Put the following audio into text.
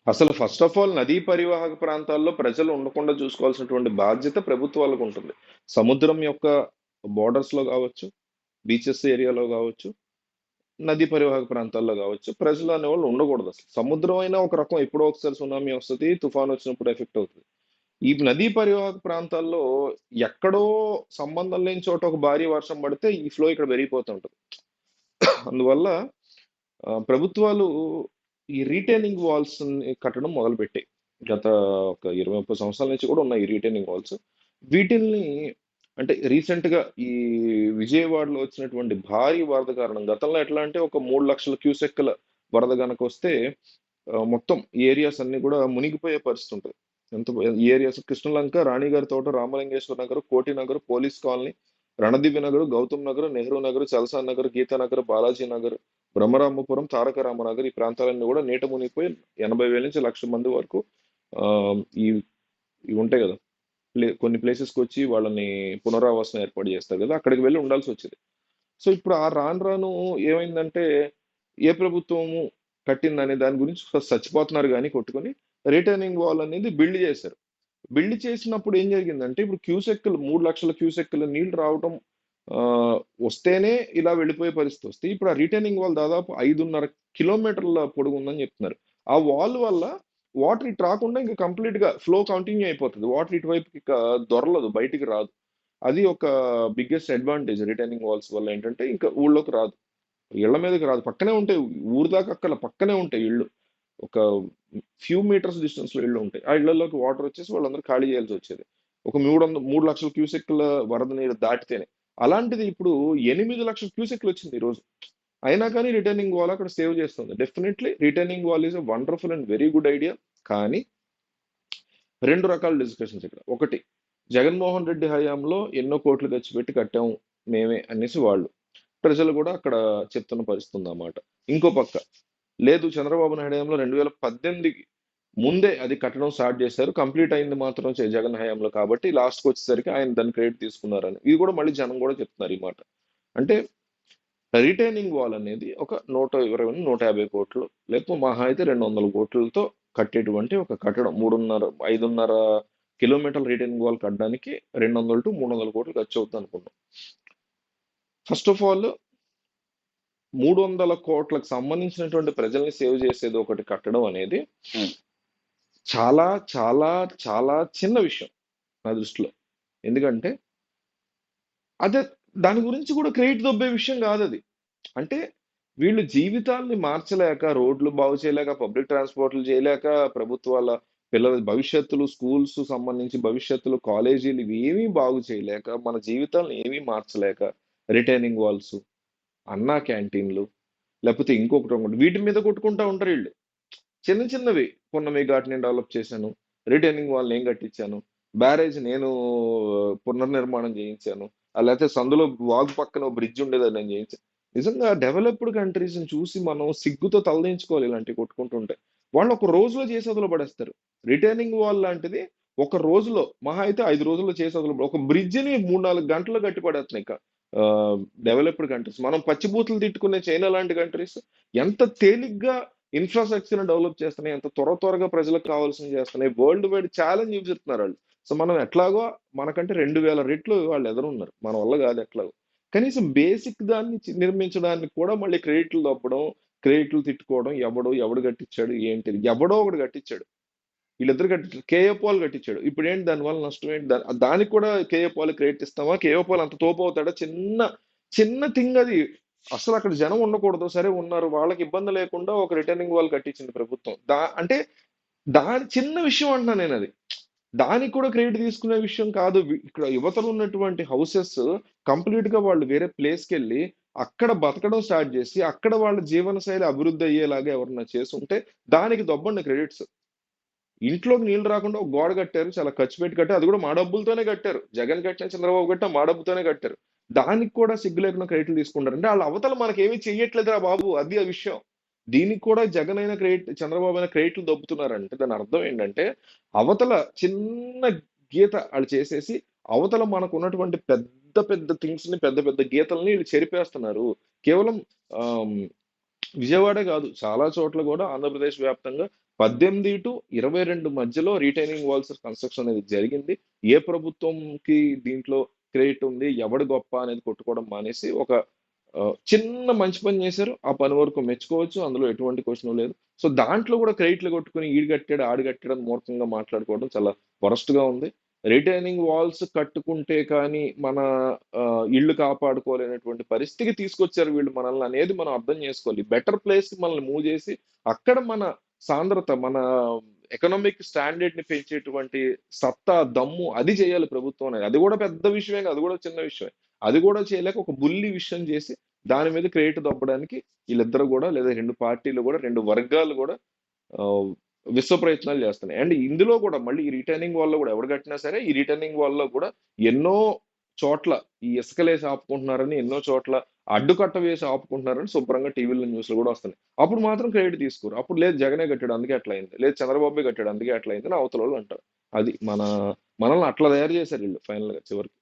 అసలు first of all నదీ పరివాహక ప్రాంతాల్లో ప్రజలు ఉండకుండా చూసుకోవాల్సినటువంటి బాధ్యత ప్రభుత్వాలకు ఉంటుంది. సముద్రం యొక్క బోర్డర్స్ లో కావచ్చు, బీచెస్ ఏరియాలో కావచ్చు, నదీ పరివాహక ప్రాంతాల్లో కావచ్చు, ప్రజలు అనేవాళ్ళు ఉండకూడదు. అసలు సముద్రం అయినా ఒక రకం ఎప్పుడో ఒకసారి సునామీ వస్తుంది, తుఫాన్ వచ్చినప్పుడు ఎఫెక్ట్ అవుతుంది. ఈ నదీ పరివాహక ప్రాంతాల్లో ఎక్కడో సంబంధం లేని చోట ఒక భారీ వర్షం పడితే ఈ ఫ్లో ఇక్కడ పెరిగిపోతూ ఉంటుంది. అందువల్ల ప్రభుత్వాలు ఈ రీటైనింగ్ వాల్స్ కట్టడం మొదలుపెట్టాయి. గత ఒక 20-30 సంవత్సరాల నుంచి కూడా ఉన్నాయి ఈ రీటైనింగ్ వాల్స్. వీటిల్ని అంటే రీసెంట్ గా ఈ విజయవాడలో వచ్చినటువంటి భారీ వరద కారణం, గతంలో ఎట్లా అంటే ఒక 3 లక్షల క్యూసెక్కుల వరద గనక వస్తే మొత్తం ఏరియాస్ అన్ని కూడా మునిగిపోయే పరిస్థితి ఉంటుంది. ఎంత ఈ ఏరియాస్ కృష్ణలంక, రాణిగారి తోట, రామలింగేశ్వర నగర్, కోటి నగర్, పోలీస్ కాలనీ, రణదివ్య నగర్, గౌతమ్ నగర్, నెహ్రూ నగర్, చల్సా నగర్, గీతా నగర్, బాలాజీ నగర్, బ్రహ్మరామపురం, తారక రామనగర్, ఈ ప్రాంతాలన్నీ కూడా నీట మునిగిపోయి 80,000 నుంచి 1,00,000 మంది వరకు ఆ, ఈ ఇవి ఉంటాయి కదా, కొన్ని ప్లేసెస్కి వచ్చి వాళ్ళని పునరావాసం ఏర్పాటు చేస్తారు కదా, అక్కడికి వెళ్ళి ఉండాల్సి వచ్చేది. సో ఇప్పుడు ఆ రాను రాను ఏమైందంటే, ఏ ప్రభుత్వము కట్టిందనే దాని గురించి ఫస్ట్ చచ్చిపోతున్నారు కానీ కొట్టుకొని, రిటర్నింగ్ వాల్ అనేది బిల్డ్ చేశారు. బిల్డ్ చేసినప్పుడు ఏం జరిగిందంటే, ఇప్పుడు క్యూసెక్కులు 3 లక్షల క్యూసెక్కుల నీళ్లు రావటం ఆ, వస్తేనే ఇలా వెళ్ళిపోయే పరిస్థితి వస్తే, ఇప్పుడు ఆ రిటర్నింగ్ వాల్ దాదాపు 5.5 కిలోమీటర్ల పొడుగు ఉందని చెప్తున్నారు. ఆ వాల్ వల్ల వాటర్ ఇటు రాకుండా ఇంకా కంప్లీట్ గా ఫ్లో కంటిన్యూ అయిపోతుంది. వాటర్ ఇటువైపుకి ఇక దొరలదు, బయటికి రాదు. అది ఒక బిగ్గెస్ట్ అడ్వాంటేజ్ రిటైనింగ్ వాల్స్ వల్ల. ఏంటంటే ఇంకా ఊళ్ళోకి రాదు, ఇళ్ల మీదకి రాదు, పక్కనే ఉంటాయి. ఊరు దాకా అక్కడ పక్కనే ఉంటాయి ఇళ్ళు. ఒక ఫ్యూ మీటర్స్ డిస్టెన్స్ లో ఇళ్ళు ఉంటాయి. ఆ ఇళ్లలోకి వాటర్ వచ్చేసి వాళ్ళందరూ ఖాళీ చేయాల్సి వచ్చేది, ఒక 3 లక్షల క్యూసెక్ల వరద నీరు దాటితేనే. అలాంటిది ఇప్పుడు 8 లక్షల క్యూసెక్లు వచ్చింది ఈ రోజు. అయినా కానీ రిటర్నింగ్ వాల్ అక్కడ సేవ్ చేస్తుంది. Definitely returning wall is a wonderful and very good idea. కానీ రెండు రకాల డిస్కషన్స్ ఇక్కడ. ఒకటి, జగన్మోహన్ రెడ్డి హయాంలో ఎన్నో కోట్లు ఖర్చు పెట్టి కట్టాము మేమే అనేసి వాళ్ళు, ప్రజలు కూడా అక్కడ చెప్తున్న పరిస్థితి ఉందన్నమాట. ఇంకో పక్క లేదు, చంద్రబాబు నాయుడు హయాంలో 2018కి ముందే అది కట్టడం స్టార్ట్ చేశారు, కంప్లీట్ అయింది మాత్రం జగన్ హయాంలో కాబట్టి లాస్ట్కి వచ్చేసరికి ఆయన దాని క్రెడిట్ తీసుకున్నారని, ఇది కూడా మళ్ళీ జనం కూడా చెప్తున్నారు ఈ మాట. అంటే రిటైనింగ్ వాల్ అనేది ఒక 120-150 కోట్లు, లేకపోతే మహా అయితే 200 కోట్లతో కట్టేటువంటి ఒక కట్టడం. 5.5 కిలోమీటర్ల రిటైనింగ్ వాల్ కట్టడానికి 200-300 కోట్లు ఖర్చు అవుతుంది అనుకున్నాం. ఫస్ట్ ఆఫ్ ఆల్ 300 కోట్లకు సంబంధించినటువంటి ప్రజల్ని సేవ్ చేసేది ఒకటి కట్టడం అనేది చాలా చాలా చాలా చిన్న విషయం నా దృష్టిలో. ఎందుకంటే అదే, దాని గురించి కూడా క్రెడిట్ దొబ్బే విషయం కాదు అది. అంటే వీళ్ళు జీవితాల్ని మార్చలేక, రోడ్లు బాగు చేయలేక, పబ్లిక్ ట్రాన్స్పోర్ట్లు చేయలేక, ప్రభుత్వాల పిల్లల భవిష్యత్తులు, స్కూల్స్ సంబంధించి భవిష్యత్తులు, కాలేజీలు ఇవి ఏమీ బాగు చేయలేక, మన జీవితాలను ఏమీ మార్చలేక, రిటైనింగ్ వాల్స్, అన్నా క్యాంటీన్లు, లేకపోతే ఇంకొకటి వీటి మీద కొట్టుకుంటా ఉంటారు వీళ్ళు. చిన్న చిన్నవి, పున్నమి ఘాట్ నేను డెవలప్ చేశాను, రిటైనింగ్ వాల్ నేను కట్టించాను, బ్యారేజ్ నేను పునర్నిర్మాణం చేయించాను, లేకపోతే సందులో వాగు పక్కన బ్రిడ్జ్ ఉండేది అది నేను చేయించాను. నిజంగా డెవలప్డ్ కంట్రీస్ చూసి మనం సిగ్గుతో తలదించుకోవాలి ఇలాంటివి కొట్టుకుంటుంటే. వాళ్ళు ఒక రోజులో చేసి వదిలి పడేస్తారు. రిటైనింగ్ వాల్ లాంటిది ఒక రోజులో, మహా అయితే 5 రోజుల్లో చేసి వదిలి, ఒక బ్రిడ్జిని 3-4 గంటల్లో కట్టి పడేస్తున్నాయి ఇక డెవలప్డ్ కంట్రీస్. మనం పచ్చిబూతులు తిట్టుకునే చైనా లాంటి కంట్రీస్ ఎంత తేలిగ్గా ఇన్ఫ్రాస్ట్రక్చర్ డెవలప్ చేస్తున్నాయి, ఎంత త్వరగా ప్రజలకు కావాల్సింది చేస్తున్నాయి. వరల్డ్ వైడ్ ఛాలెంజ్ చెప్తున్నారు వాళ్ళు. సో మనం ఎట్లాగో మనకంటే 2,000 రెట్లు వాళ్ళు ఎదురున్నారు, మన వల్ల కాదు ఎట్లాగో. కనీసం బేసిక్ దాన్ని నిర్మించడానికి కూడా మళ్ళీ క్రెడిట్లు తప్పడం, క్రెడిట్లు తిట్టుకోవడం, ఎవడు కట్టించాడు ఏంటిది, ఎవడో ఒకడు కట్టించాడు, వీళ్ళిద్దరు కట్టించారు. కేఏ పాల్ కట్టించాడు. ఇప్పుడు ఏంటి దానివల్ల నష్టం ఏంటి? దానికి కూడా కేఏ పాల్ క్రెడిట్ ఇస్తామా? కేఏ పాల్ అంత తోపు అవుతాడా? చిన్న చిన్న థింగ్ అది. అసలు అక్కడ జనం ఉండకూడదు, సరే ఉన్నారు, వాళ్ళకి ఇబ్బంది లేకుండా ఒక రిటర్నింగ్ వాల్ కట్టించింది ప్రభుత్వం. అంటే దాని చిన్న విషయం అంటున్నా నేను అది. దానికి కూడా క్రెడిట్ తీసుకునే విషయం కాదు. ఇక్కడ యువతలు ఉన్నటువంటి హౌసెస్ కంప్లీట్ గా వాళ్ళు వేరే ప్లేస్కి వెళ్ళి అక్కడ బతకడం స్టార్ట్ చేసి అక్కడ వాళ్ళ జీవన శైలి అభివృద్ధి అయ్యేలాగా ఎవరన్నా చేసి ఉంటే దానికి దొబ్బండి క్రెడిట్స్. ఇంట్లోకి నీళ్లు రాకుండా ఒక గోడ కట్టారు, చాలా ఖర్చు పెట్టి కట్టారు, అది కూడా మా డబ్బులతోనే కట్టారు. జగన్ కట్టిన, చంద్రబాబు కట్టిన మా డబ్బుతోనే కట్టారు. దానికి కూడా సిగ్గు లేకుండా క్రెడిట్లు తీసుకుంటారు. అంటే వాళ్ళ అవతల మనకేమీ చెయ్యట్లేదురా బాబు, అది ఆ విషయం. దీనికి కూడా జగన్ అయిన క్రెడిట్, చంద్రబాబు అయిన క్రెడిట్లు దొబ్బుతున్నారంటే దాని అర్థం ఏంటంటే, అవతల చిన్న గీత వాళ్ళు చేసేసి అవతల మనకు ఉన్నటువంటి పెద్ద పెద్ద థింగ్స్ ని, పెద్ద పెద్ద గీతల్ని వీళ్ళు చెరిపేస్తున్నారు. కేవలం ఆమ్, విజయవాడే కాదు, చాలా చోట్ల కూడా ఆంధ్రప్రదేశ్ వ్యాప్తంగా 18 టు 22 మధ్యలో రిటైనింగ్ వాల్స్ కన్స్ట్రక్షన్ అనేది జరిగింది. ఏ ప్రభుత్వంకి దీంట్లో క్రెడిట్ ఉంది, ఎవడు గొప్ప అనేది కొట్టుకోవడం మానేసి ఒక చిన్న మంచి పని చేశారు. ఆ పని వరకు మెచ్చుకోవచ్చు. అందులో ఎటువంటి క్వెషన్ లేదు. సో, దాంట్లో కూడా క్రెడిట్‌లు కొట్టుకొని ఈడు కట్టాడు, ఆడు కట్టాడు అని మూర్ఖంగా మాట్లాడుకోవడం చాలా వరస్ట్‌గా ఉంది. రిటైనింగ్ వాల్స్ కట్టుకుంటే కానీ మన ఇల్లు కాపాడుకోలేనటువంటి పరిస్థితికి తీసుకొచ్చారు వీళ్ళు మనల్ని అనేది మనం అర్థం చేసుకోవాలి. బెటర్ ప్లేస్‌కి మనల్ని మూవ్ చేసి అక్కడ మన సాంద్రత, మన ఎకనామిక్ స్టాండర్డ్‌ని పెంచేటువంటి సత్తా, దమ్ము అది చేయాలి ప్రభుత్వం అనేది. అది కూడా పెద్ద విషయమే కాదు. అది కూడా చిన్న విషయమే. అది కూడా చేయలేక ఒక బుల్లి విషయం చేసి దాని మీద క్రెడిట్ దొబ్బడానికి వీళ్ళిద్దరు కూడా లేదా 2 పార్టీలు కూడా 2 వర్గాలు కూడా ఆహ్, విశ్వ ప్రయత్నాలు చేస్తున్నాయి. అండ్ ఇందులో కూడా మళ్ళీ ఈ రిటర్నింగ్ వాల్‌లో కూడా ఎవరు కట్టినా సరే ఈ రిటర్నింగ్ వాల్‌లో కూడా ఎన్నో చోట్ల ఈ ఇసుకలేసి ఆపుకుంటున్నారని, ఎన్నో చోట్ల అడ్డుకట్ట వేసి ఆపుకుంటున్నారని శుభ్రంగా టీవీలో న్యూస్‌లో కూడా వస్తున్నాయి. అప్పుడు మాత్రం క్రెడిట్ తీసుకోరు. అప్పుడు లేదు జగనే కట్టాడు అందుకే అట్లా అయింది. లేదు చంద్రబాబే కట్టాడు అందుకే అట్లా అయిందని అవతలోళ్ళు అంటారు. అది మనల్ని అట్లా తయారు చేశారు ఈళ్ళు ఫైనల్‌గా చివరికి.